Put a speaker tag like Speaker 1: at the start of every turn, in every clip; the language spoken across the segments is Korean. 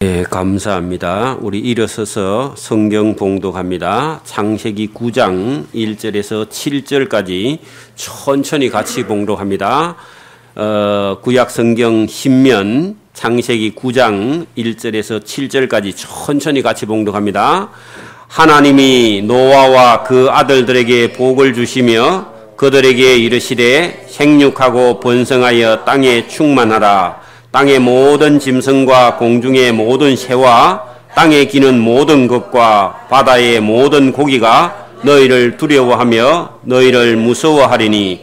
Speaker 1: 네, 감사합니다. 우리 일어서서 성경 봉독합니다. 창세기 9장 1절에서 7절까지 천천히 같이 봉독합니다. 구약 성경 신면 창세기 9장 1절에서 7절까지 천천히 같이 봉독합니다. 하나님이 노아와 그 아들들에게 복을 주시며 그들에게 이르시되 생육하고 번성하여 땅에 충만하라. 땅의 모든 짐승과 공중의 모든 새와 땅에 기는 모든 것과 바다의 모든 고기가 너희를 두려워하며 너희를 무서워하리니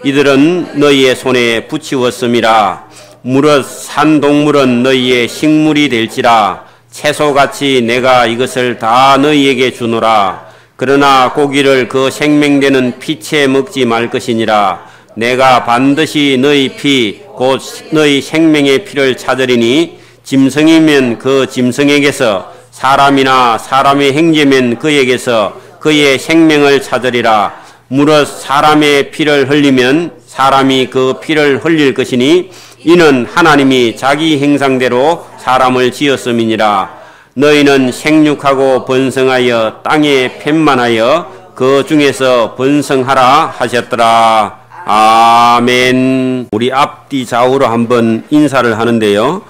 Speaker 1: 이들은 너희의 손에 붙이었음이라. 무릇 산 동물은 너희의 식물이 될지라. 채소같이 내가 이것을 다 너희에게 주노라. 그러나 고기를 그 생명되는 피채 먹지 말 것이니라. 내가 반드시 너희 피 곧 너희 생명의 피를 찾으리니 짐승이면 그 짐승에게서 사람이나 사람의 형제면 그에게서 그의 생명을 찾으리라. 무릇 사람의 피를 흘리면 사람이 그 피를 흘릴 것이니 이는 하나님이 자기 형상대로 사람을 지었음이니라. 너희는 생육하고 번성하여 땅에 펜만하여 그 중에서 번성하라 하셨더라. 아멘. 우리 앞뒤 좌우로 한번 인사를 하는데요.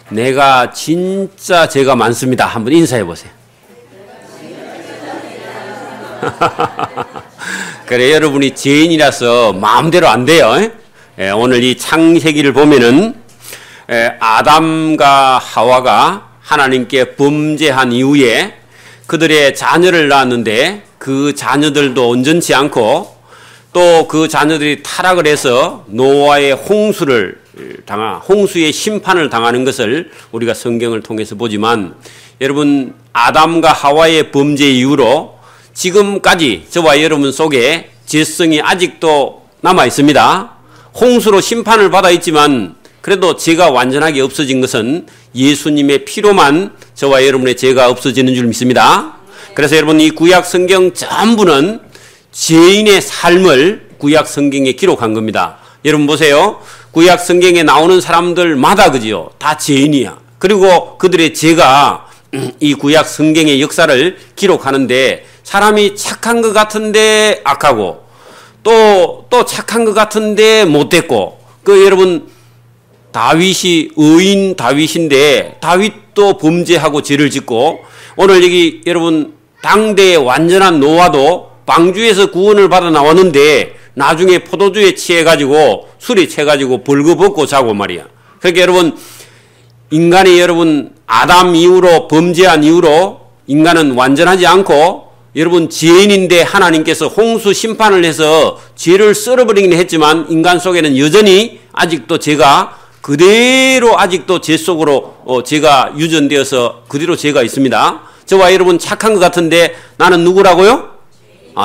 Speaker 1: 내가 진짜 죄가 많습니다. 한번 인사해 보세요. 그래, 여러분이 죄인이라서 마음대로 안 돼요. 오늘 이 창세기를 보면은 아담과 하와가 하나님께 범죄한 이후에 그들의 자녀를 낳았는데 그 자녀들도 온전치 않고 또 그 자녀들이 타락을 해서 노아의 홍수의 심판을 당하는 것을 우리가 성경을 통해서 보지만, 여러분, 아담과 하와의 범죄 이후로 지금까지 저와 여러분 속에 죄성이 아직도 남아 있습니다. 홍수로 심판을 받아 있지만 그래도 죄가 완전하게 없어진 것은 예수님의 피로만 저와 여러분의 죄가 없어지는 줄 믿습니다. 그래서 여러분, 이 구약 성경 전부는 죄인의 삶을 구약 성경에 기록한 겁니다. 여러분 보세요. 구약 성경에 나오는 사람들마다 그지요, 다 죄인이야. 그리고 그들의 죄가 이 구약 성경의 역사를 기록하는데, 사람이 착한 것 같은데 악하고 또 착한 것 같은데 못됐고, 여러분 다윗이 의인 다윗인데 다윗도 범죄하고 죄를 짓고, 오늘 여기 여러분 당대의 완전한 노아도 방주에서 구원을 받아 나왔는데 나중에 포도주에 취해가지고 술에 취해가지고 벌거벗고 자고 말이야. 그러니까 여러분, 인간이 여러분 아담 이후로 범죄한 이후로 인간은 완전하지 않고, 여러분 죄인인데 하나님께서 홍수 심판을 해서 죄를 썰어버리긴 했지만 인간 속에는 여전히 아직도 죄가 그대로 아직도 죄 속으로 죄가 유전되어서 그대로 죄가 있습니다. 저와 여러분 착한 것 같은데 나는 누구라고요?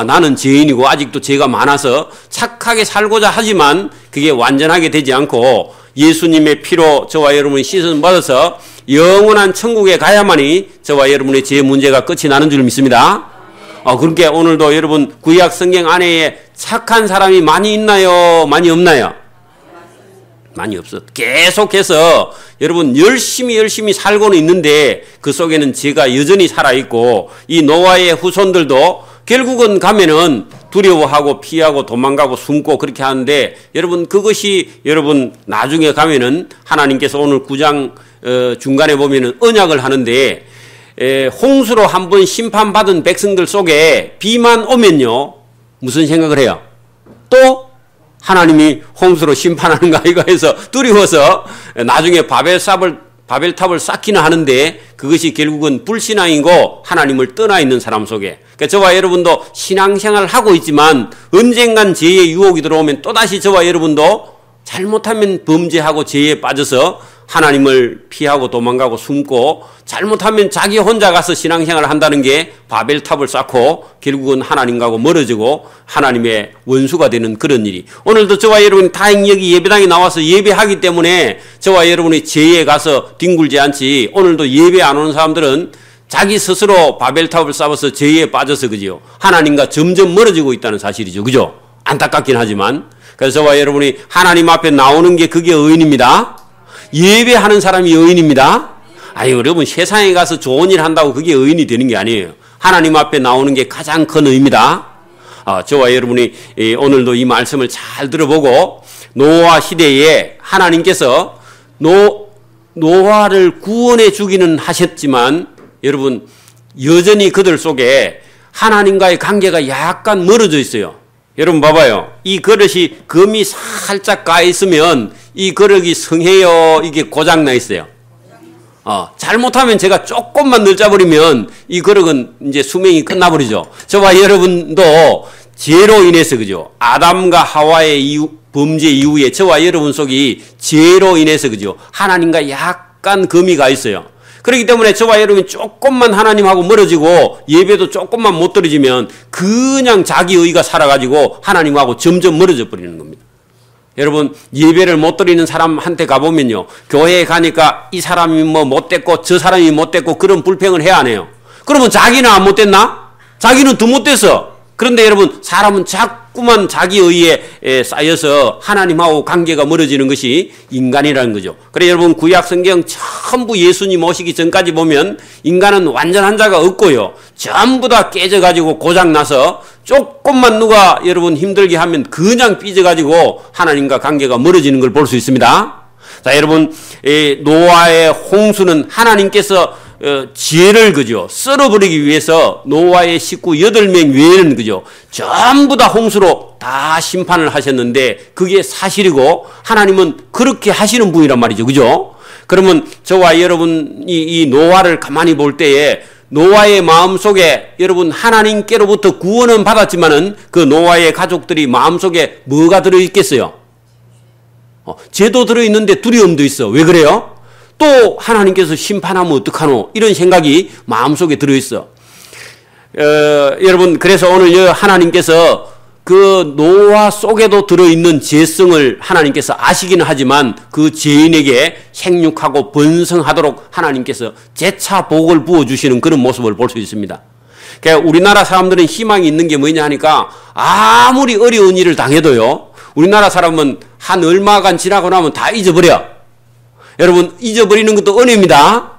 Speaker 1: 나는 죄인이고 아직도 죄가 많아서 착하게 살고자 하지만 그게 완전하게 되지 않고 예수님의 피로 저와 여러분이 씻음 받아서 영원한 천국에 가야만이 저와 여러분의 죄 문제가 끝이 나는 줄 믿습니다. 그렇게 오늘도 여러분 구약 성경 안에 착한 사람이 많이 있나요? 많이 없나요? 많이 없어. 계속해서 여러분 열심히 살고는 있는데 그 속에는 죄가 여전히 살아있고, 이 노아의 후손들도 결국은 가면은 두려워하고 피하고 도망가고 숨고 그렇게 하는데, 여러분 그것이 여러분 나중에 가면은 하나님께서 오늘 9장 중간에 보면은 언약을 하는데, 홍수로 한번 심판받은 백성들 속에 비만 오면요 무슨 생각을 해요? 또 하나님이 홍수로 심판하는가 이거 해서 두려워서 나중에 바벨탑을 쌓기는 하는데, 그것이 결국은 불신앙이고 하나님을 떠나 있는 사람 속에, 그러니까 저와 여러분도 신앙생활을 하고 있지만 언젠간 죄의 유혹이 들어오면 또다시 저와 여러분도 잘못하면 범죄하고 죄에 빠져서 하나님을 피하고 도망가고 숨고, 잘못하면 자기 혼자 가서 신앙생활을 한다는 게 바벨탑을 쌓고 결국은 하나님과고 멀어지고 하나님의 원수가 되는 그런 일이, 오늘도 저와 여러분이 다행히 여기 예배당에 나와서 예배하기 때문에 저와 여러분이 죄에 가서 뒹굴지 않지, 오늘도 예배 안 오는 사람들은 자기 스스로 바벨탑을 쌓아서 죄에 빠져서 그죠, 하나님과 점점 멀어지고 있다는 사실이죠. 그죠? 안타깝긴 하지만. 그래서 저와 여러분이 하나님 앞에 나오는 게 그게 의인입니다. 예배하는 사람이 의인입니다. 아니, 여러분, 세상에 가서 좋은 일 한다고 그게 의인이 되는 게 아니에요. 하나님 앞에 나오는 게 가장 큰 의입니다. 저와 여러분이 오늘도 이 말씀을 잘 들어보고, 노아 시대에 하나님께서 노아를 구원해 주기는 하셨지만, 여러분, 여전히 그들 속에 하나님과의 관계가 약간 멀어져 있어요. 여러분 봐봐요. 이 그릇이 금이 살짝 가 있으면 이 그릇이 성해요, 이게 고장나 있어요. 잘못하면 제가 조금만 늘짜버리면 이 그릇은 이제 수명이 끝나버리죠. 저와 여러분도 죄로 인해서, 그죠? 아담과 하와의 범죄 이후에 저와 여러분 속이 죄로 인해서, 그죠? 하나님과 약간 금이 가 있어요. 그렇기 때문에 저와 여러분이 조금만 하나님하고 멀어지고 예배도 조금만 못 드리면 그냥 자기 의가 살아가지고 하나님하고 점점 멀어져 버리는 겁니다. 여러분, 예배를 못 드리는 사람한테 가보면요, 교회에 가니까 이 사람이 뭐 못됐고 저 사람이 못됐고 그런 불평을 해야 안 해요. 그러면 자기는 안 못됐나? 자기는 더 못됐어. 그런데 여러분, 사람은 자꾸만 자기 의에 쌓여서 하나님하고 관계가 멀어지는 것이 인간이라는 거죠. 그래 여러분, 구약 성경 전부 예수님 오시기 전까지 보면 인간은 완전한 자가 없고요, 전부 다 깨져가지고 고장나서 조금만 누가 여러분 힘들게 하면 그냥 삐져가지고 하나님과 관계가 멀어지는 걸 볼 수 있습니다. 자, 여러분, 노아의 홍수는 하나님께서 지혜를, 그죠, 썰어버리기 위해서 노아의 식구 8명 외에는, 그죠, 전부 다 홍수로 다 심판을 하셨는데 그게 사실이고 하나님은 그렇게 하시는 분이란 말이죠. 그죠? 그러면 저와 여러분이 이 노아를 가만히 볼 때에 노아의 마음속에 여러분 하나님께로부터 구원은 받았지만은 그 노아의 가족들이 마음속에 뭐가 들어있겠어요? 죄도 들어있는데 두려움도 있어. 왜 그래요? 또 하나님께서 심판하면 어떡하노? 이런 생각이 마음속에 들어있어. 여러분, 그래서 오늘 하나님께서 그 노아 속에도 들어있는 죄성을 하나님께서 아시기는 하지만 그 죄인에게 생육하고 번성하도록 하나님께서 재차 복을 부어주시는 그런 모습을 볼 수 있습니다. 그러니까 우리나라 사람들은 희망이 있는 게 뭐냐 하니까 아무리 어려운 일을 당해도요, 우리나라 사람은 한 얼마간 지나고 나면 다 잊어버려. 여러분, 잊어버리는 것도 은혜입니다.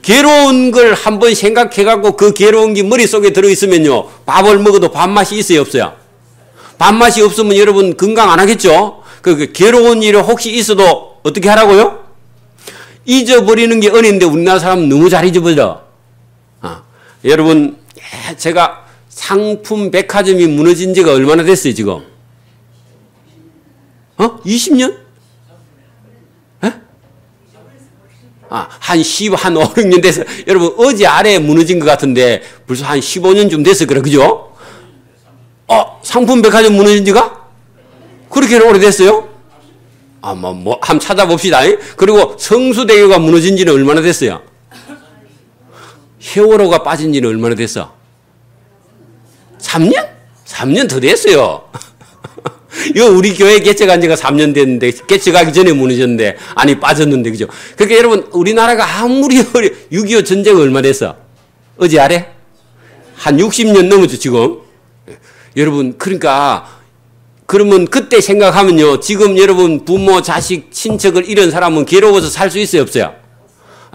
Speaker 1: 괴로운 걸 한번 생각해갖고 그 괴로운 게 머릿속에 들어있으면요, 밥을 먹어도 밥맛이 있어요, 없어요? 밥맛이 없으면 여러분 건강 안 하겠죠? 그 괴로운 일이 혹시 있어도 어떻게 하라고요? 잊어버리는 게 은혜인데 우리나라 사람은 너무 잘 잊어버려. 여러분, 제가 상품 백화점이 무너진 지가 얼마나 됐어요, 지금? 20년? 한 5, 6년 돼서, 여러분, 어제 아래에 무너진 것 같은데, 벌써 한 15년쯤 됐어, 그죠? 상품 백화점 무너진 지가? 그렇게 오래됐어요? 한번 찾아봅시다. 그리고 성수대교가 무너진 지는 얼마나 됐어요? 세월호가 빠진 지는 얼마나 됐어? 3년? 3년 더 됐어요. 이거 우리 교회 개척한 지가 3년 됐는데, 개척하기 전에 무너졌는데, 아니, 빠졌는데, 그죠? 그러니까 여러분, 우리나라가 아무리 6.25 전쟁 얼마 됐어? 어제 아래? 한 60년 넘었죠, 지금? 여러분, 그러니까, 그러면 그때 생각하면요, 지금 여러분, 부모, 자식, 친척을 잃은 사람은 괴로워서 살 수 있어요, 없어요?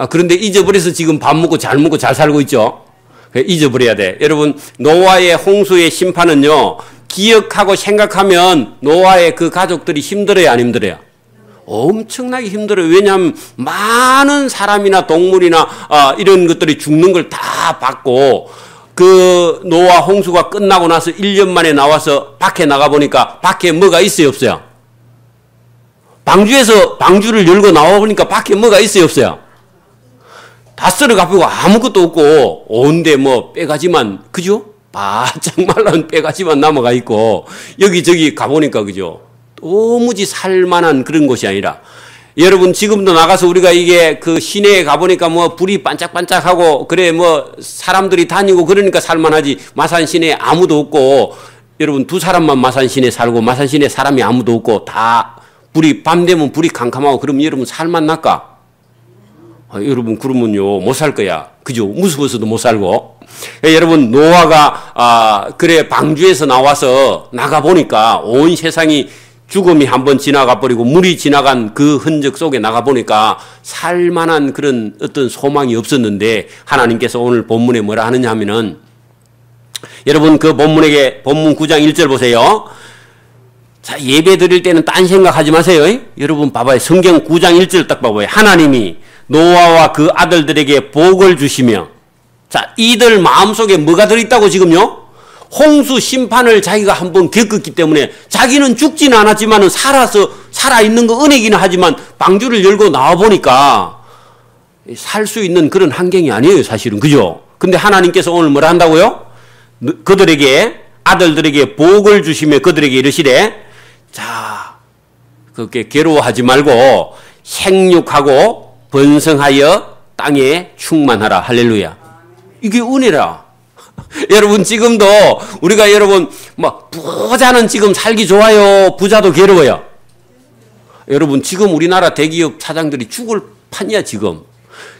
Speaker 1: 그런데 잊어버려서 지금 밥 먹고 잘 살고 있죠? 잊어버려야 돼. 여러분, 노아의 홍수의 심판은요, 기억하고 생각하면 노아의 그 가족들이 힘들어요, 안 힘들어요? 엄청나게 힘들어요. 왜냐하면 많은 사람이나 동물이나 이런 것들이 죽는 걸 다 봤고, 그 노아 홍수가 끝나고 나서 1년 만에 나와서 밖에 나가보니까 밖에 뭐가 있어요, 없어요? 방주를 열고 나와보니까 밖에 뭐가 있어요, 없어요? 다 썰어가지고 아무것도 없고, 온데 뭐 빼가지만, 그죠? 바짝 말라는 빼가지만 남아가 있고, 여기저기 가보니까, 그죠? 도무지 살만한 그런 곳이 아니라, 여러분, 지금도 나가서 우리가 이게 그 시내에 가보니까 뭐 불이 반짝반짝하고, 그래 뭐 사람들이 다니고 그러니까 살만하지, 마산 시내에 아무도 없고, 여러분, 2사람만 마산 시내에 살고, 마산 시내에 사람이 아무도 없고, 다 불이, 밤 되면 불이 캄캄하고, 그러면 여러분 살만날까? 여러분, 그러면요, 못 살 거야. 그죠? 무서워서도 못 살고. 여러분, 노아가, 그래, 방주에서 나와서 나가보니까 온 세상이 죽음이 한번 지나가 버리고 물이 지나간 그 흔적 속에 나가 보니까 살만한 그런 어떤 소망이 없었는데 하나님께서 오늘 본문에 뭐라 하느냐 하면은 여러분 그 본문 9장 1절 보세요. 자, 예배 드릴 때는 딴 생각하지 마세요. 여러분 봐봐요. 성경 9장 1절 딱 봐봐요. 하나님이 노아와 그 아들들에게 복을 주시며, 자, 이들 마음속에 뭐가 들어있다고 지금요? 홍수 심판을 자기가 한번 겪었기 때문에 자기는 죽지는 않았지만 살아있는 거 은혜기는 하지만 방주를 열고 나와보니까 살 수 있는 그런 환경이 아니에요, 사실은. 그죠? 근데 하나님께서 오늘 뭐라 한다고요? 그들에게, 아들들에게 복을 주시며 그들에게 이르시되, 자, 그렇게 괴로워하지 말고 생육하고 번성하여 땅에 충만하라. 할렐루야. 이게 은혜라. 여러분 지금도 우리가 여러분 뭐 부자는 지금 살기 좋아요, 부자도 괴로워요. 여러분 지금 우리나라 대기업 사장들이 죽을 판이야. 지금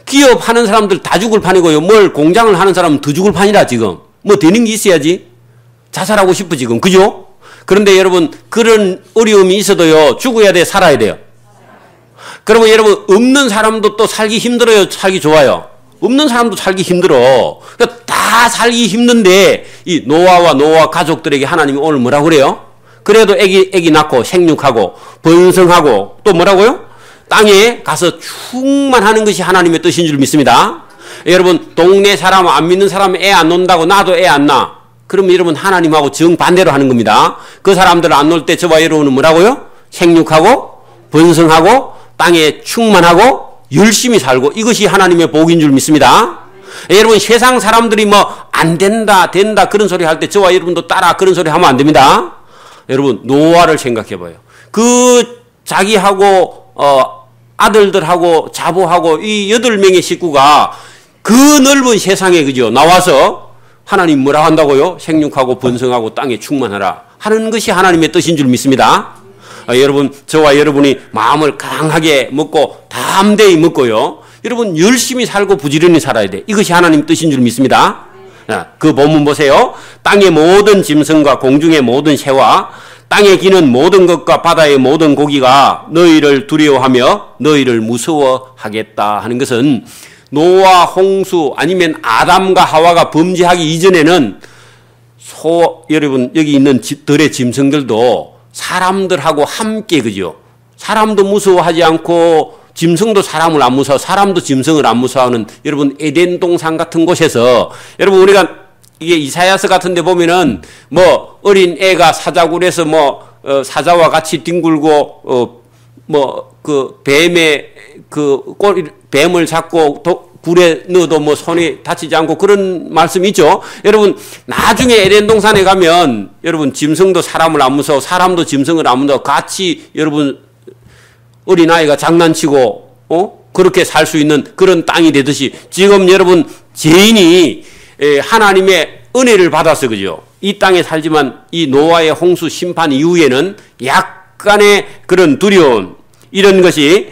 Speaker 1: 기업 하는 사람들 다 죽을 판이고요. 뭘 공장을 하는 사람은 더 죽을 판이라. 지금 뭐 되는 게 있어야지 자살하고 싶어 지금. 그죠? 그런데 여러분 그런 어려움이 있어도요, 죽어야 돼, 살아야 돼요? 그러면 여러분 없는 사람도 또 살기 힘들어요, 살기 좋아요? 없는 사람도 살기 힘들어. 그러니까 다 살기 힘든데 이 노아와 노아 가족들에게 하나님이 오늘 뭐라고 그래요? 그래도 애기 낳고 생육하고 번성하고 또 뭐라고요? 땅에 가서 충만하는 것이 하나님의 뜻인 줄 믿습니다. 여러분 동네 사람, 안 믿는 사람 애 안 논다고 나도 애 안 낳아. 그러면 여러분 하나님하고 정반대로 하는 겁니다. 그 사람들 안 놀 때 저와 여러분은 뭐라고요? 생육하고 번성하고 땅에 충만하고 열심히 살고, 이것이 하나님의 복인 줄 믿습니다. 여러분 세상 사람들이 뭐 안 된다 그런 소리 할 때 저와 여러분도 따라 그런 소리 하면 안 됩니다. 여러분 노아를 생각해 봐요. 그 자기하고 아들들하고 자보하고 이 8명의 식구가 그 넓은 세상에 그죠 나와서 하나님 뭐라 한다고요? 생육하고 번성하고 땅에 충만하라 하는 것이 하나님의 뜻인 줄 믿습니다. 여러분 저와 여러분이 마음을 강하게 먹고 담대히 먹고요, 여러분 열심히 살고 부지런히 살아야 돼. 이것이 하나님 뜻인 줄 믿습니다. 그 본문 보세요. 땅의 모든 짐승과 공중의 모든 새와 땅에 기는 모든 것과 바다의 모든 고기가 너희를 두려워하며 너희를 무서워하겠다 하는 것은 노아 홍수 아니면 아담과 하와가 범죄하기 이전에는 여러분 여기 있는 들의 짐승들도 사람들하고 함께 그죠? 사람도 무서워하지 않고 짐승도 사람을 안 무서워, 사람도 짐승을 안 무서워하는 여러분 에덴 동산 같은 곳에서, 여러분 우리가 이게 이사야서 같은 데 보면은 뭐 어린 애가 사자굴에서 사자와 같이 뒹굴고 그 뱀의 뱀을 잡고 불에 넣어도 뭐 손이 다치지 않고 그런 말씀이 있죠. 여러분 나중에 에덴 동산에 가면 여러분 짐승도 사람을 안 무서워, 사람도 짐승을 안 무서워 같이 여러분 어린아이가 장난치고 그렇게 살 수 있는 그런 땅이 되듯이 지금 여러분 죄인이 하나님의 은혜를 받아서 그죠? 이 땅에 살지만 이 노아의 홍수 심판 이후에는 약간의 그런 두려움, 이런 것이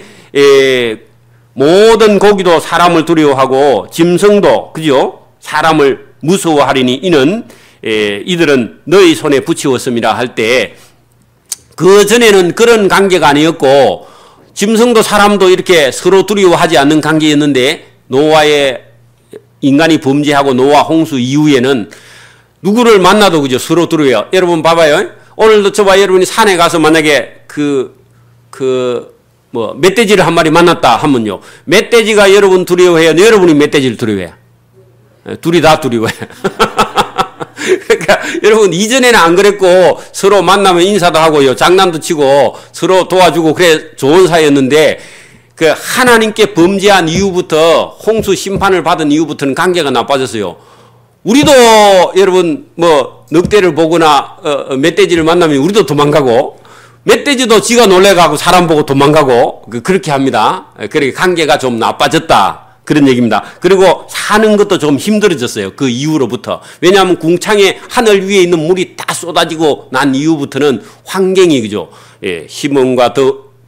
Speaker 1: 모든 고기도 사람을 두려워하고 짐승도 그죠? 사람을 무서워하리니 이는 이들은 너희 손에 붙이었습니다 할 때 그 전에는 그런 관계가 아니었고 짐승도 사람도 이렇게 서로 두려워하지 않는 관계였는데 노아의 인간이 범죄하고 노아 홍수 이후에는 누구를 만나도 그죠? 서로 두려워요. 여러분 봐봐요. 오늘도 저와 여러분이 산에 가서 만약에 멧돼지를 한 마리 만났다 하면요. 멧돼지가 여러분 두려워해요? 여러분이 멧돼지를 두려워해요? 둘이 다 두려워해요. 그러니까 여러분 이전에는 안 그랬고 서로 만나면 인사도 하고요, 장난도 치고 서로 도와주고 그래 좋은 사이였는데 그 하나님께 범죄한 이후부터 홍수 심판을 받은 이후부터는 관계가 나빠졌어요. 우리도 여러분 늑대를 보거나 멧돼지를 만나면 우리도 도망가고 멧돼지도 지가 놀래가고 사람 보고 도망가고 그렇게 합니다. 그렇게 관계가 좀 나빠졌다 그런 얘기입니다. 그리고 사는 것도 좀 힘들어졌어요. 그 이후로부터. 왜냐하면 궁창에 하늘 위에 있는 물이 다 쏟아지고 난 이후부터는 환경이 그죠? 심음과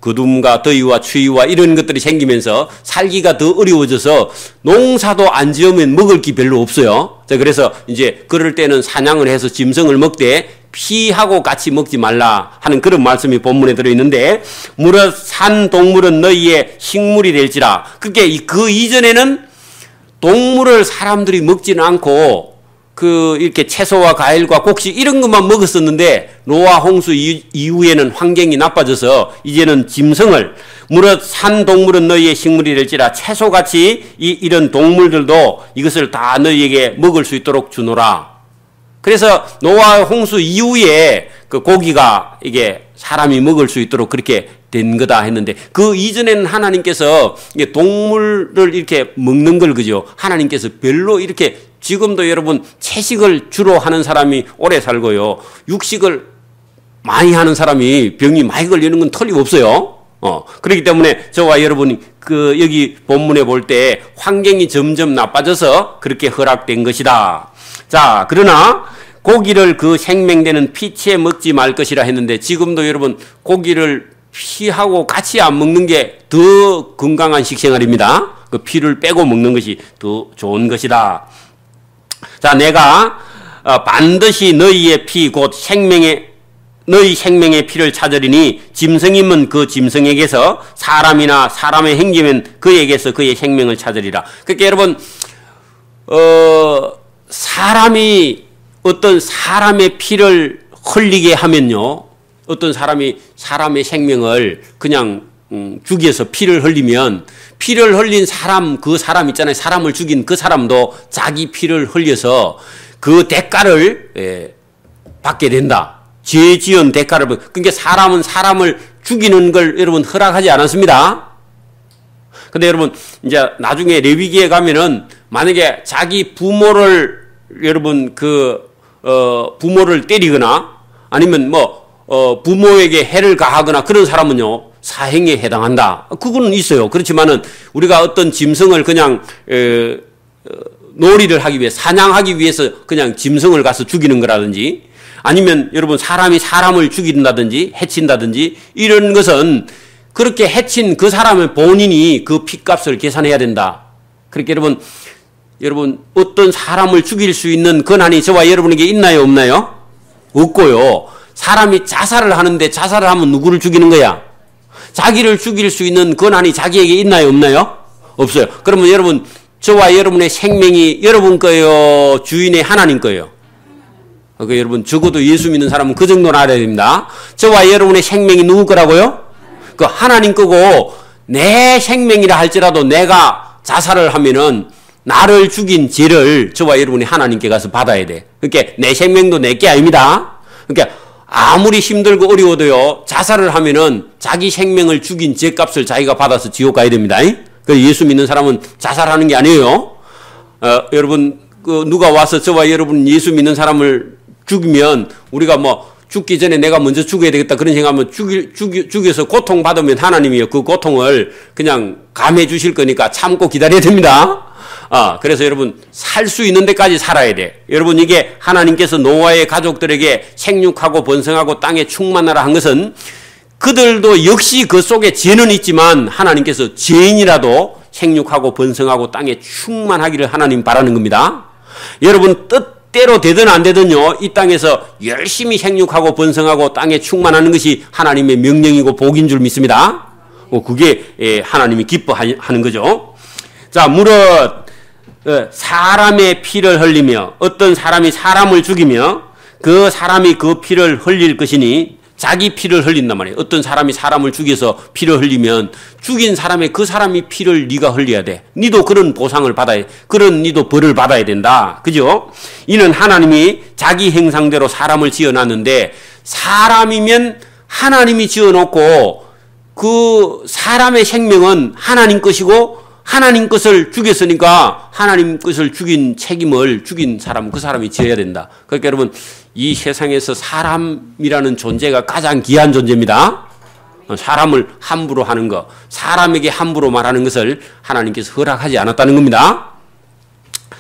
Speaker 1: 거둠과 더위와 추위와 이런 것들이 생기면서 살기가 더 어려워져서 농사도 안 지으면 먹을 게 별로 없어요. 그래서 이제 그럴 때는 사냥을 해서 짐승을 먹되 피하고 같이 먹지 말라 하는 그런 말씀이 본문에 들어있는데, 무릇 산 동물은 너희의 식물이 될지라. 그게 그 이전에는 동물을 사람들이 먹지는 않고 이렇게 채소와 과일과 곡식 이런 것만 먹었었는데, 노아 홍수 이후에는 환경이 나빠져서 이제는 짐승을, 무릇 산 동물은 너희의 식물이 될지라. 채소같이 이런 동물들도 이것을 다 너희에게 먹을 수 있도록 주노라. 그래서 노아 홍수 이후에 그 고기가 이게 사람이 먹을 수 있도록 그렇게 된 거다 했는데, 그 이전에는 하나님께서 동물을 이렇게 먹는 걸, 그죠? 하나님께서 별로 이렇게, 지금도 여러분 채식을 주로 하는 사람이 오래 살고요, 육식을 많이 하는 사람이 병이 많이 걸리는 건 틀림없어요. 그렇기 때문에 저와 여러분이 여기 본문에 볼 때 환경이 점점 나빠져서 그렇게 허락된 것이다. 자, 그러나 고기를 그 생명되는 피채 먹지 말 것이라 했는데, 지금도 여러분 고기를 피하고 같이 안 먹는 게 더 건강한 식생활입니다. 그 피를 빼고 먹는 것이 더 좋은 것이다. 자, 내가 반드시 너희의 피 곧 너희 생명의 피를 찾으리니, 짐승이면 그 짐승에게서, 사람이나 사람의 행위면 그에게서 그의 생명을 찾으리라. 그러니까 여러분 사람이 어떤 사람의 피를 흘리게 하면요, 어떤 사람이 사람의 생명을 그냥 죽여서 피를 흘리면, 피를 흘린 사람, 그 사람 있잖아요. 사람을 죽인 그 사람도 자기 피를 흘려서 그 대가를 받게 된다. 죄 지은 대가를. 그러니까 사람은 사람을 죽이는 걸 여러분 허락하지 않았습니다. 근데 여러분 이제 나중에 레위기에 가면은, 만약에 자기 부모를 여러분 부모를 때리거나 아니면 부모에게 해를 가하거나 그런 사람은요, 사형에 해당한다. 그거는 있어요. 그렇지만은 우리가 어떤 짐승을 그냥 놀이를 하기 위해, 사냥하기 위해서 그냥 짐승을 가서 죽이는 거라든지, 아니면 여러분 사람이 사람을 죽인다든지 해친다든지 이런 것은, 그렇게 해친 그 사람의 본인이 그 핏값을 계산해야 된다. 그렇게 여러분 어떤 사람을 죽일 수 있는 권한이 저와 여러분에게 있나요, 없나요? 없고요. 사람이 자살을 하는데, 자살을 하면 누구를 죽이는 거야? 자기를 죽일 수 있는 권한이 자기에게 있나요, 없나요? 없어요. 그러면 여러분, 저와 여러분의 생명이 여러분 거예요, 주인의 하나님 거예요? 여러분 적어도 예수 믿는 사람은 그 정도는 알아야 됩니다. 저와 여러분의 생명이 누구 거라고요? 그 하나님 거고, 내 생명이라 할지라도 내가 자살을 하면은 나를 죽인 죄를 저와 여러분이 하나님께 가서 받아야 돼. 그러니까 내 생명도 내게 아닙니다. 그러니까 아무리 힘들고 어려워도요, 자살을 하면은 자기 생명을 죽인 죄값을 자기가 받아서 지옥 가야 됩니다. 그래서 예수 믿는 사람은 자살하는 게 아니에요. 여러분 누가 와서 저와 여러분 예수 믿는 사람을 죽이면, 우리가 죽기 전에 내가 먼저 죽어야 되겠다 그런 생각하면 죽여서 고통받으면 하나님이 그 고통을 그냥 감해 주실 거니까 참고 기다려야 됩니다. 그래서 여러분 살 수 있는 데까지 살아야 돼. 여러분 이게 하나님께서 노아의 가족들에게 생육하고 번성하고 땅에 충만하라 한 것은, 그들도 역시 그 속에 죄는 있지만 하나님께서 죄인이라도 생육하고 번성하고 땅에 충만하기를 하나님 바라는 겁니다. 여러분 뜻대로 되든 안 되든요, 이 땅에서 열심히 생육하고 번성하고 땅에 충만하는 것이 하나님의 명령이고 복인 줄 믿습니다. 그게 하나님이 기뻐하는 거죠. 자, 무릇 사람의 피를 흘리며, 어떤 사람이 사람을 죽이며 그 사람이 그 피를 흘릴 것이니, 자기 피를 흘린단 말이에요. 어떤 사람이 사람을 죽여서 피를 흘리면 죽인 사람의 그 사람이 피를 네가 흘려야 돼. 니도 그런 보상을 받아야 돼. 니도 벌을 받아야 된다. 그죠? 이는 하나님이 자기 형상대로 사람을 지어놨는데, 사람이면 하나님이 지어놓고 그 사람의 생명은 하나님 것이고, 하나님 것을 죽였으니까 하나님 것을 죽인 책임을 죽인 사람, 그 사람이 지어야 된다. 그러니까 여러분 이 세상에서 사람이라는 존재가 가장 귀한 존재입니다. 사람을 함부로 하는 것, 사람에게 함부로 말하는 것을 하나님께서 허락하지 않았다는 겁니다.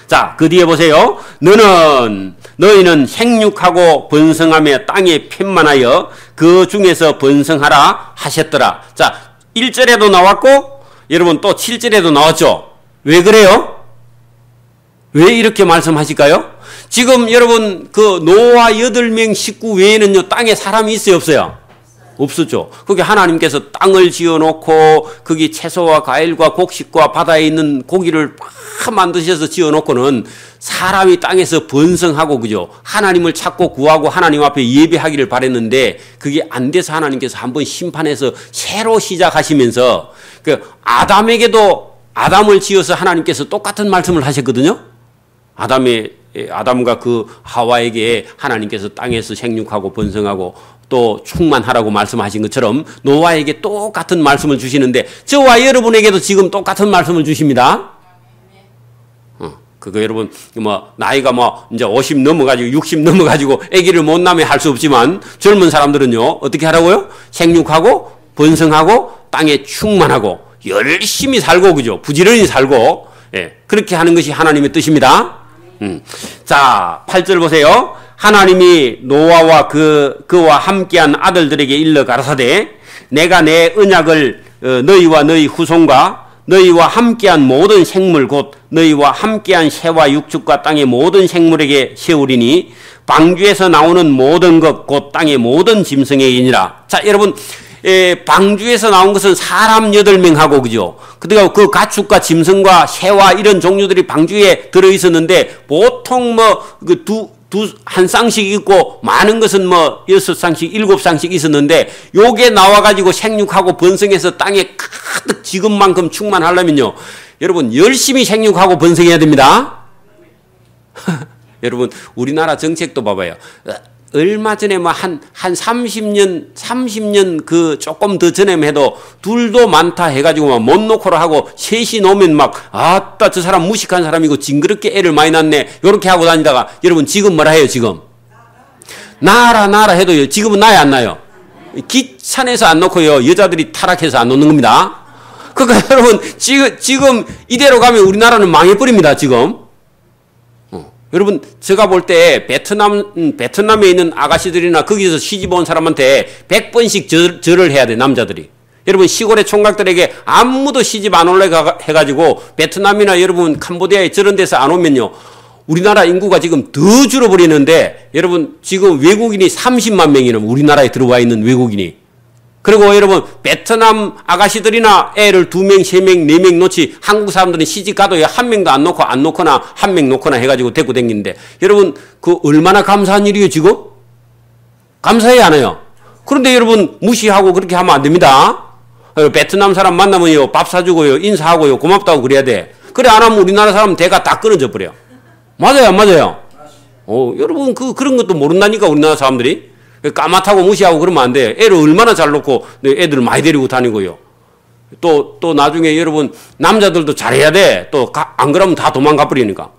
Speaker 1: 자, 그 뒤에 보세요. 너희는 생육하고 번성하며 땅에 편만하여 그 중에서 번성하라 하셨더라. 자, 1절에도 나왔고 여러분 또 7절에도 나왔죠. 왜 그래요? 왜 이렇게 말씀하실까요? 지금 여러분 그 노아 8명 식구 외에는요 땅에 사람이 있어요 없어요? 없었죠. 거기 하나님께서 땅을 지어놓고 거기 채소와 과일과 곡식과 바다에 있는 고기를 막 만드셔서 지어놓고는 사람이 땅에서 번성하고 그죠. 하나님을 찾고 구하고 하나님 앞에 예배하기를 바랬는데 그게 안 돼서 하나님께서 한번 심판해서 새로 시작하시면서 그 아담을 지어서 하나님께서 똑같은 말씀을 하셨거든요. 아담과 그 하와에게 하나님께서 땅에서 생육하고 번성하고 또 충만하라고 말씀하신 것처럼 노아에게 똑같은 말씀을 주시는데 저와 여러분에게도 지금 똑같은 말씀을 주십니다. 그거 여러분 나이가 이제 50 넘어가지고 60 넘어가지고 아기를 못 낳으면 할 수 없지만 젊은 사람들은요 어떻게 하라고요? 생육하고 번성하고 땅에 충만하고 열심히 살고 그죠? 부지런히 살고 그렇게 하는 것이 하나님의 뜻입니다. 자 8절 보세요. 하나님이 노아와 그와 함께한 아들들에게 일러 가라사대 내가 내 언약을 너희와 너희 후손과 너희와 함께한 모든 생물 곧 너희와 함께한 새와 육축과 땅의 모든 생물에게 세우리니 방주에서 나오는 모든 것 곧 땅의 모든 짐승에게니라. 자 여러분 방주에서 나온 것은 사람 8명하고 그죠. 그러니까 그 가축과 짐승과 새와 이런 종류들이 방주에 들어 있었는데 보통 한 쌍씩 있고 많은 것은 6쌍씩 7쌍씩 있었는데 요게 나와가지고 생육하고 번성해서 땅에 가득 지금만큼 충만하려면요 여러분 열심히 생육하고 번성해야 됩니다. 여러분 우리나라 정책도 봐봐요. 얼마 전에 한 30년 그 조금 더 전에 해도 둘도 많다 해가지고 못 놓고라 하고 셋이 놓으면 아따 저 사람 무식한 사람이고 징그럽게 애를 많이 낳네 요렇게 하고 다니다가 여러분 지금 뭐라 해요 지금? 낳아라 해도요 지금은 나야 안 나요? 귀찮아서 안 놓고요 여자들이 타락해서 안 놓는 겁니다. 그러니까 여러분 지금 이대로 가면 우리나라는 망해버립니다 지금. 여러분 제가 볼 때 베트남에 있는 아가씨들이나 거기서 시집 온 사람한테 100번씩 절을 해야 돼 남자들이. 여러분 시골의 총각들에게 아무도 시집 안 올래 해가지고 베트남이나 여러분 캄보디아에 저런 데서 안 오면요 우리나라 인구가 지금 더 줄어버리는데 여러분 지금 외국인이 30만 명이나 우리나라에 들어와 있는 외국인이. 그리고 여러분 베트남 아가씨들이나 애를 2명, 3명, 4명 놓지 한국 사람들은 시집 가도 한 명도 안 놓거나 한 명 놓거나 해가지고 데리고 다니는데 여러분 그 얼마나 감사한 일이에요 지금? 감사해야 하나요? 그런데 여러분 무시하고 그렇게 하면 안 됩니다. 베트남 사람 만나면요 밥 사주고요 인사하고요 고맙다고 그래야 돼. 그래 안 하면 우리나라 사람 대가 다 끊어져 버려. 맞아요 안 맞아요? 여러분 그런 것도 모른다니까 우리나라 사람들이. 까맣다고 무시하고 그러면 안 돼. 애를 얼마나 잘 놓고 애들을 많이 데리고 다니고요. 또 나중에 여러분 남자들도 잘해야 돼. 또 안 그러면 다 도망가 버리니까.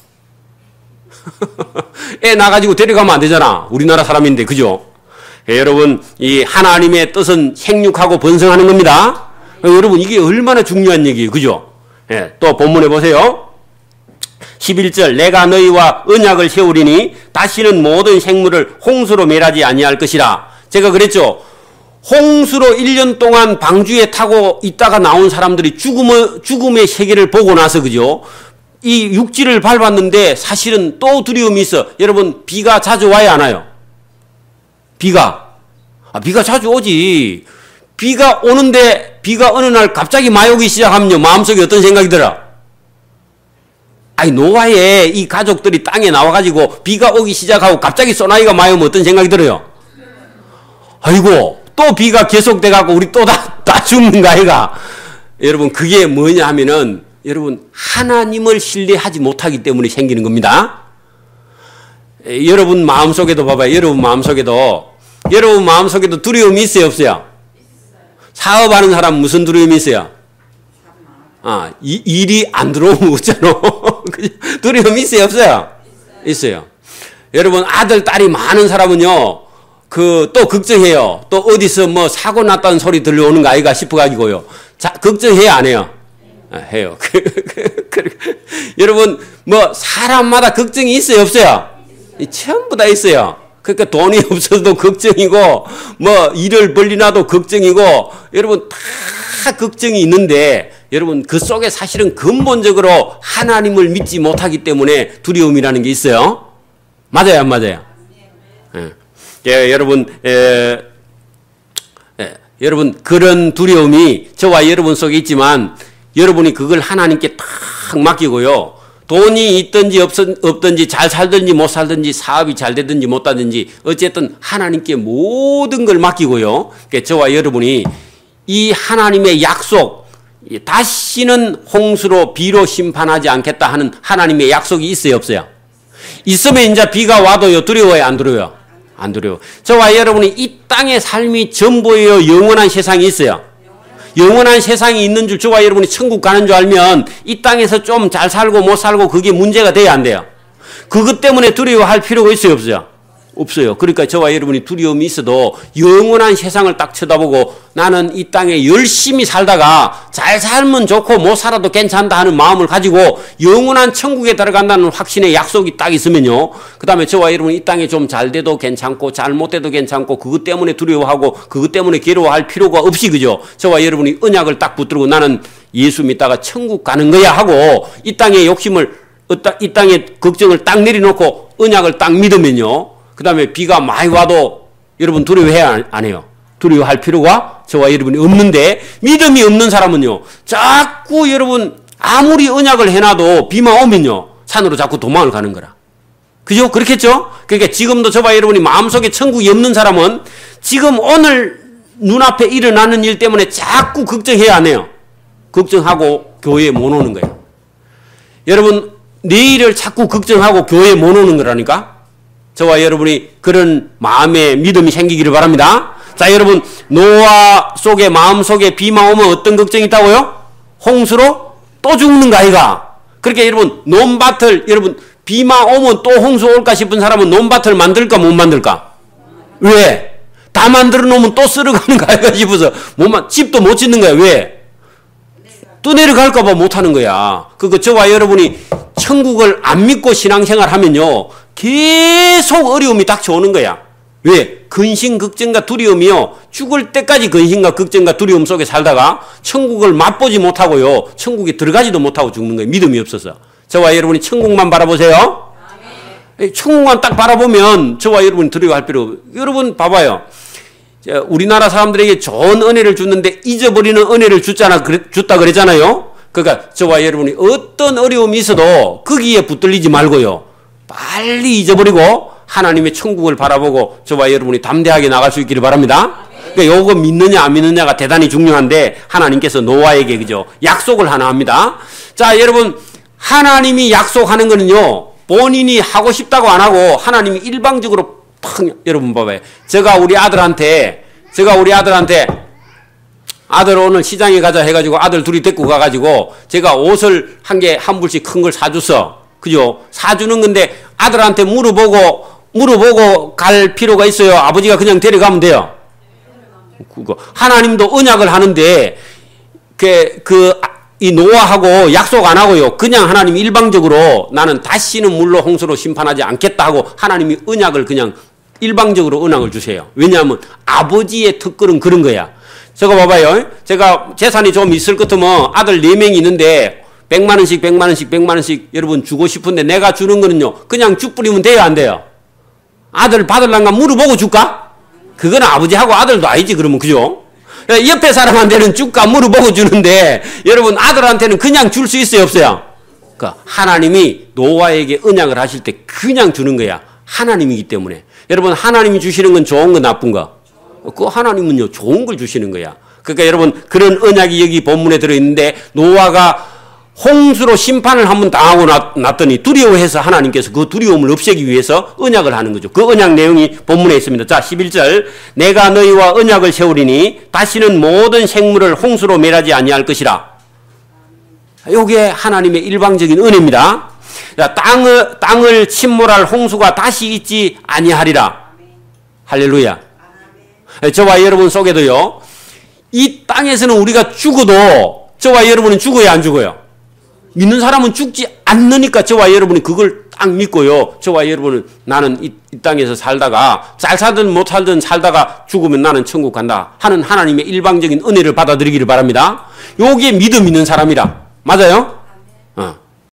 Speaker 1: 애 나가지고 데려가면 안 되잖아. 우리나라 사람인데 그죠? 여러분 이 하나님의 뜻은 생육하고 번성하는 겁니다. 여러분 이게 얼마나 중요한 얘기예요. 그죠? 또 본문에 보세요. 11절 내가 너희와 언약을 세우리니 다시는 모든 생물을 홍수로 멸하지 아니할 것이라. 제가 그랬죠. 홍수로 1년 동안 방주에 타고 있다가 나온 사람들이 죽음의 세계를 보고 나서 그죠. 이 육지를 밟았는데 사실은 또 두려움이 있어. 여러분 비가 자주 와야 하나요? 비가 자주 오지. 비가 오는데 비가 어느 날 갑자기 많이 오기 시작하면요 마음속에 어떤 생각이 들어? 노아의 이 가족들이 땅에 나와가지고 비가 오기 시작하고 갑자기 소나기가 많이 오면 어떤 생각이 들어요? 아이고 또 비가 계속돼가고 우리 또 다 죽는가 아이가. 여러분 그게 뭐냐 하면은 여러분 하나님을 신뢰하지 못하기 때문에 생기는 겁니다. 여러분 마음속에도 봐봐요. 여러분 마음속에도 두려움이 있어요 없어요? 사업하는 사람 무슨 두려움이 있어요? 일이 안 들어오면 없잖아. 두려움이 있어요 없어요? 있어요. 여러분 아들 딸이 많은 사람은요 또 걱정해요. 또 어디서 사고 났다는 소리 들려오는 거 아이가 싶어가지고요. 자 걱정해요 안 해요? 해요. 여러분 사람마다 걱정이 있어요 없어요? 전부 다 있어요. 그러니까 돈이 없어도 걱정이고 일을 벌리나도 걱정이고 여러분 다 걱정이 있는데 여러분 그 속에 사실은 근본적으로 하나님을 믿지 못하기 때문에 두려움이라는 게 있어요. 맞아요, 안 맞아요? 예. 예, 여러분, 여러분 그런 두려움이 저와 여러분 속에 있지만 여러분이 그걸 하나님께 탁 맡기고요. 돈이 있든지 없든지 잘 살든지 못 살든지 사업이 잘 되든지 못 되든지 어쨌든 하나님께 모든 걸 맡기고요. 그러니까 저와 여러분이 이 하나님의 약속, 다시는 홍수로 비로 심판하지 않겠다 하는 하나님의 약속이 있어요, 없어요? 있으면 이제 비가 와도요, 두려워요, 안 두려워요? 안 두려워. 저와 여러분이 이 땅의 삶이 전부예요, 영원한 세상이 있어요? 영원한 세상이 있는 줄, 저와 여러분이 천국 가는 줄 알면 이 땅에서 좀 잘 살고 못 살고 그게 문제가 돼야 안 돼요? 그것 때문에 두려워할 필요가 있어요, 없어요? 없어요. 그러니까 저와 여러분이 두려움이 있어도 영원한 세상을 딱 쳐다보고 나는 이 땅에 열심히 살다가 잘 살면 좋고 못 살아도 괜찮다 하는 마음을 가지고 영원한 천국에 들어간다는 확신의 약속이 딱 있으면요. 그 다음에 저와 여러분이 이 땅에 좀 잘 돼도 괜찮고 잘 못 돼도 괜찮고 그것 때문에 두려워하고 그것 때문에 괴로워할 필요가 없이, 그죠? 저와 여러분이 언약을 딱 붙들고 나는 예수 믿다가 천국 가는 거야 하고 이 땅에 욕심을, 이 땅에 걱정을 딱 내려놓고 언약을 딱 믿으면요. 그 다음에 비가 많이 와도 여러분 두려워해야 안 해요? 두려워할 필요가 저와 여러분이 없는데, 믿음이 없는 사람은요, 자꾸 여러분 아무리 언약을 해놔도 비만 오면요, 산으로 자꾸 도망을 가는 거라. 그죠? 그렇겠죠? 그러니까 지금도 저와 여러분이 마음속에 천국이 없는 사람은 지금 오늘 눈앞에 일어나는 일 때문에 자꾸 걱정해야 안 해요? 걱정하고 교회에 못 오는 거예요. 여러분, 내일을 자꾸 걱정하고 교회에 못 오는 거라니까? 저와 여러분이 그런 마음의 믿음이 생기기를 바랍니다. 자, 여러분, 노아 속에, 마음 속에 비만 오면 어떤 걱정이 있다고요? 홍수로 또 죽는 거 아이가? 그렇게 여러분, 논밭을, 여러분, 비만 오면 또 홍수 올까 싶은 사람은 논밭을 만들까 못 만들까? 왜? 다 만들어 놓으면 또 쓸어가는 거 아이가 싶어서 집도 못 짓는 거야. 왜? 또 내려갈까 봐 못 하는 거야. 그거 저와 여러분이 천국을 안 믿고 신앙생활 하면요, 계속 어려움이 닥쳐오는 거야. 왜? 근심, 걱정과 두려움이요, 죽을 때까지 근심과 걱정과 두려움 속에 살다가 천국을 맛보지 못하고요, 천국에 들어가지도 못하고 죽는 거예요. 믿음이 없어서. 저와 여러분이 천국만 바라보세요. 천국만 딱 바라보면 저와 여러분이 두려워할 필요 없어요. 여러분 봐봐요. 우리나라 사람들에게 좋은 은혜를 줬는데 잊어버리는 은혜를 줬다 그랬잖아요. 그러니까 저와 여러분이 어떤 어려움이 있어도 거기에 붙들리지 말고요, 빨리 잊어버리고 하나님의 천국을 바라보고 저와 여러분이 담대하게 나갈 수 있기를 바랍니다. 그러니까 요거 믿느냐 안 믿느냐가 대단히 중요한데 하나님께서 노아에게, 그죠, 약속을 하나 합니다. 자, 여러분, 하나님이 약속하는 거는요, 본인이 하고 싶다고 안 하고 하나님이 일방적으로 팍, 여러분 봐봐요. 제가 우리 아들한테 아들 오늘 시장에 가자 해가지고 아들 둘이 데리고 가가지고 제가 옷을 한 불씩 큰 걸 사줬어. 그죠? 사주는 건데 아들한테 물어보고 갈 필요가 있어요? 아버지가 그냥 데려가면 돼요? 그거 하나님도 언약을 하는데 이 노아하고 약속 안 하고요, 그냥 하나님이 일방적으로 나는 다시는 물로 홍수로 심판하지 않겠다 하고 하나님이 언약을 그냥 일방적으로 언약을 주세요. 왜냐하면 아버지의 특권은 그런 거야. 저거 봐봐요. 제가 재산이 좀 있을 것 같으면 아들 4명이 있는데 100만원씩 여러분 주고 싶은데 내가 주는 거는요, 그냥 쭉 뿌리면 돼요, 안 돼요? 아들 받을란가 물어보고 줄까? 그거는 아버지하고 아들도 아니지, 그러면. 그죠? 옆에 사람한테는 줄까 물어보고 주는데 여러분 아들한테는 그냥 줄 수 있어요, 없어요? 그러니까 하나님이 노아에게 언약을 하실 때 그냥 주는 거야. 하나님이기 때문에. 여러분, 하나님이 주시는 건 좋은 거 나쁜 거? 그 하나님은요, 좋은 걸 주시는 거야. 그러니까 여러분, 그런 언약이 여기 본문에 들어있는데 노아가 홍수로 심판을 한번 당하고 났더니 두려워해서 하나님께서 그 두려움을 없애기 위해서 언약을 하는 거죠. 그 언약 내용이 본문에 있습니다. 자, 11절. 내가 너희와 언약을 세우리니 다시는 모든 생물을 홍수로 멸하지 아니할 것이라. 이게 하나님의 일방적인 은혜입니다. 자, 땅을 침몰할 홍수가 다시 있지 아니하리라. 할렐루야. 저와 여러분 속에도요, 이 땅에서는 우리가 죽어도 저와 여러분은 죽어야 안 죽어요? 믿는 사람은 죽지 않으니까 저와 여러분이 그걸 딱 믿고요, 저와 여러분은 나는 이 땅에서 살다가 잘 살든 못 살든 살다가 죽으면 나는 천국 간다 하는 하나님의 일방적인 은혜를 받아들이기를 바랍니다. 요게 믿음 있는 사람이라. 맞아요?